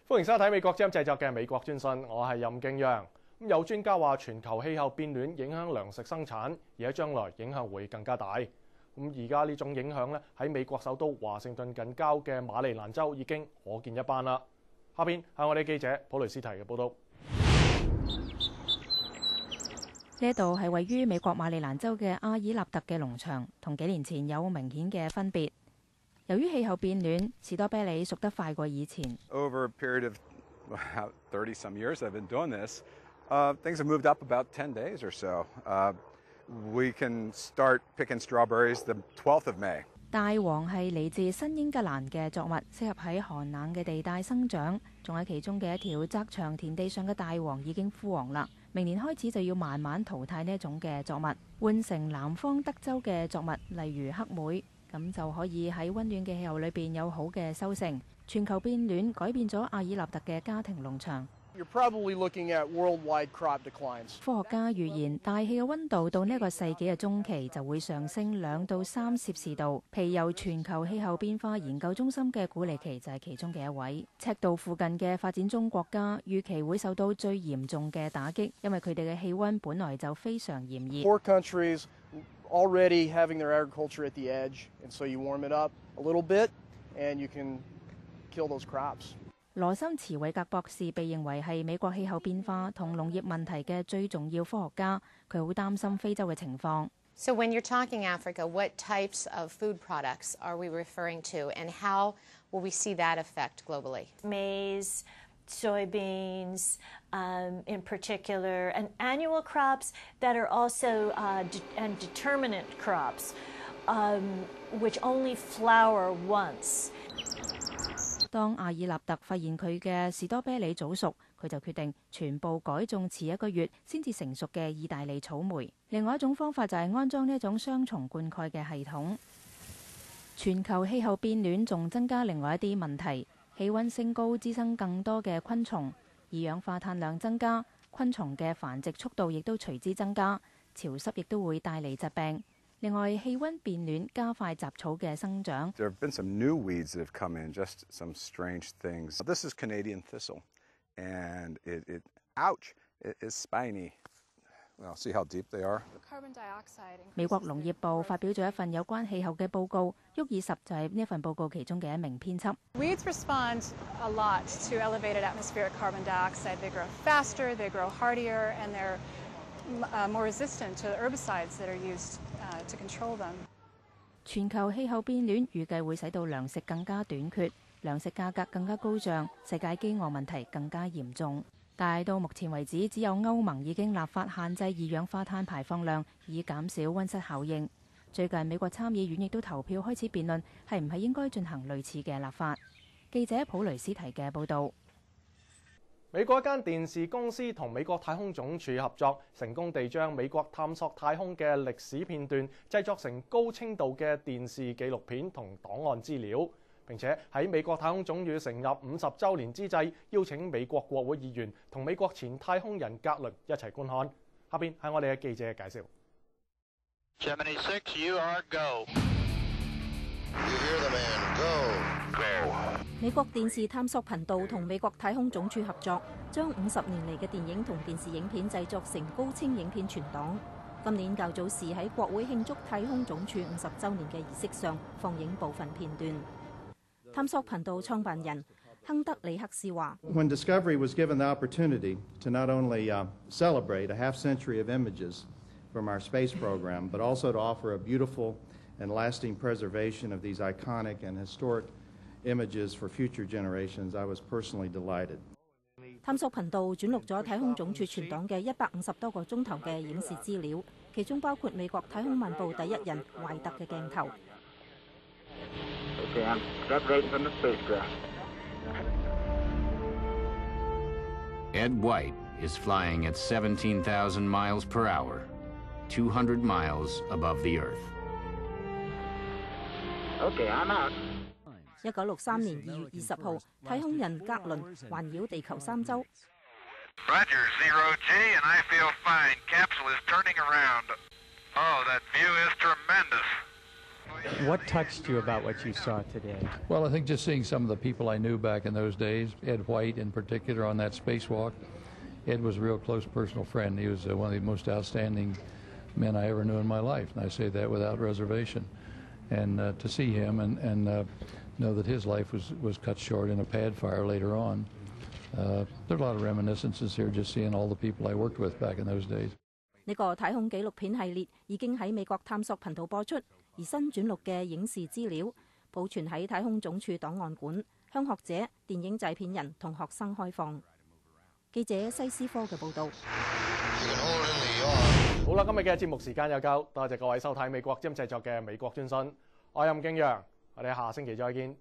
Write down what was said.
歡迎收睇美國之音製作嘅美國專訊，我係任敬揚。有專家話全球氣候變暖影響糧食生產，而喺將來影響會更加大。而家呢種影響咧喺美國首都華盛頓近郊嘅馬里蘭州已經可見一斑啦。下邊係我哋記者普雷斯提嘅報導。呢度係位於美國馬里蘭州嘅阿爾納特嘅農場，同幾年前有明顯嘅分別。由於氣候變暖，士多啤梨熟得快過以前。Over a period of 30-some years I've been doing this, things have moved up about 10 days or so. We can start picking strawberries the 12th of May. 大黃係嚟自新英格蘭嘅作物，適合喺寒冷嘅地帶生長。種喺其中嘅一條窄長田地上嘅大黃已經枯黃啦。明年開始就要慢慢淘汰呢一種嘅作物，換成南方德州嘅作物，例如黑莓。咁就可以喺溫暖嘅氣候裏邊有好嘅收成。全球變暖改變咗阿爾納特嘅家庭農場。You're probably looking at worldwide crop declines. 科學家預言大氣嘅溫度到呢個世紀嘅中期就會上升2到3攝氏度。皮尤全球氣候變化研究中心嘅古利奇就係其中嘅一位。赤道附近嘅發展中國家預期會受到最嚴重嘅打擊，因為佢哋嘅氣溫本來就非常炎熱。Poor countries already having their agriculture at the edge, and so you warm it up a little bit, and you can kill those crops. 羅森茨韋格博士被認為係美國氣候變化同農業問題嘅最重要科學家，佢好擔心非洲嘅情況。So when you're talking Africa, what types of food products are we referring to, and how will we see that affect globally? Maize, soybeans, in particular, and annual crops that are also and determinate crops, which only flower once. 當阿爾納特發現佢嘅士多啤梨早熟，佢就決定全部改種遲1個月先至成熟嘅意大利草莓。另外一種方法就係安裝呢一種雙重灌溉嘅系統。全球氣候變暖仲增加另外一啲問題，氣溫升高滋生更多嘅昆蟲，二氧化碳量增加，昆蟲嘅繁殖速度亦都隨之增加，潮濕亦都會帶嚟疾病。另外，氣溫變暖加快雜草嘅生長。There have been some new weeds that have come in, just some strange things. This is Canadian thistle, and it is spiny. Well, see how deep they are. 美國農業部發表咗一份有關氣候嘅報告，沃爾什就係呢一份報告其中嘅一名編輯。Weeds respond a lot to elevated atmospheric carbon dioxide. They grow faster, they grow hardier, and they're more resistant to the herbicides that are used to control them. 全球氣候變暖預計會使到糧食更加短缺，糧食價格更加高漲，世界饑餓問題更加嚴重。但係到目前為止，只有歐盟已經立法限制二氧化碳排放量，以減少溫室效應。最近美國參議院亦都投票開始辯論係唔係應該進行類似嘅立法。記者普雷斯提嘅報導。美國一間電視公司同美國太空總署合作，成功地將美國探索太空嘅歷史片段製作成高清度嘅電視紀錄片同檔案資料，並且喺美國太空總署成立50週年之際，邀請美國國會議員同美國前太空人格倫一齊觀看。下邊係我哋嘅記者嘅介紹。Gemini 6, you are go. You hear the man. Go. Go. 美國電視探索頻道同美國太空總署合作，將50年嚟嘅電影同電視影片製作成高清影片存檔。今年較早時喺國會慶祝太空總署50週年嘅儀式上放映部分片段。探索頻道創辦人亨德里克斯話 When Discovery was given the opportunity to not only celebrate a half century of images from our space program, but also to offer a beautiful and lasting preservation of these iconic and historic images for future generations, I was personally delighted. 探索頻道轉錄咗太空總署存檔嘅150多個鐘頭嘅影視資料，其中包括美國太空漫步第一人懷特嘅鏡頭。Okay, I'm separating from the spacecraft. Ed White is flying at 17,000 miles per hour, 200 miles above the Earth. Okay, I'm out. 1963年2月20號，太空人格倫環繞地球3周。Roger, 0G, and I feel fine. Capsule is turning around. Oh, that view is tremendous. What touched you about what you saw today? Well, I think just seeing some of the people I knew back in those days, Ed White in particular on that spacewalk. Ed was a real close personal friend. He was one of the most outstanding men I ever knew in my life, and I say that without reservation. And to see him and know that his life was cut short in a pad fire later on. There are a lot of reminiscences here just seeing all the people I worked with back in those days. 呢個太空紀錄片系列已經喺美國探索頻道播出，而新轉錄嘅影視資料保存喺太空總署檔案館，向學者、電影製片人同學生開放。記者西斯科嘅報導。好啦，今日嘅節目時間有夠，多謝各位收睇美國之音製作嘅美國專訊，我係任敬揚，我哋下星期再見。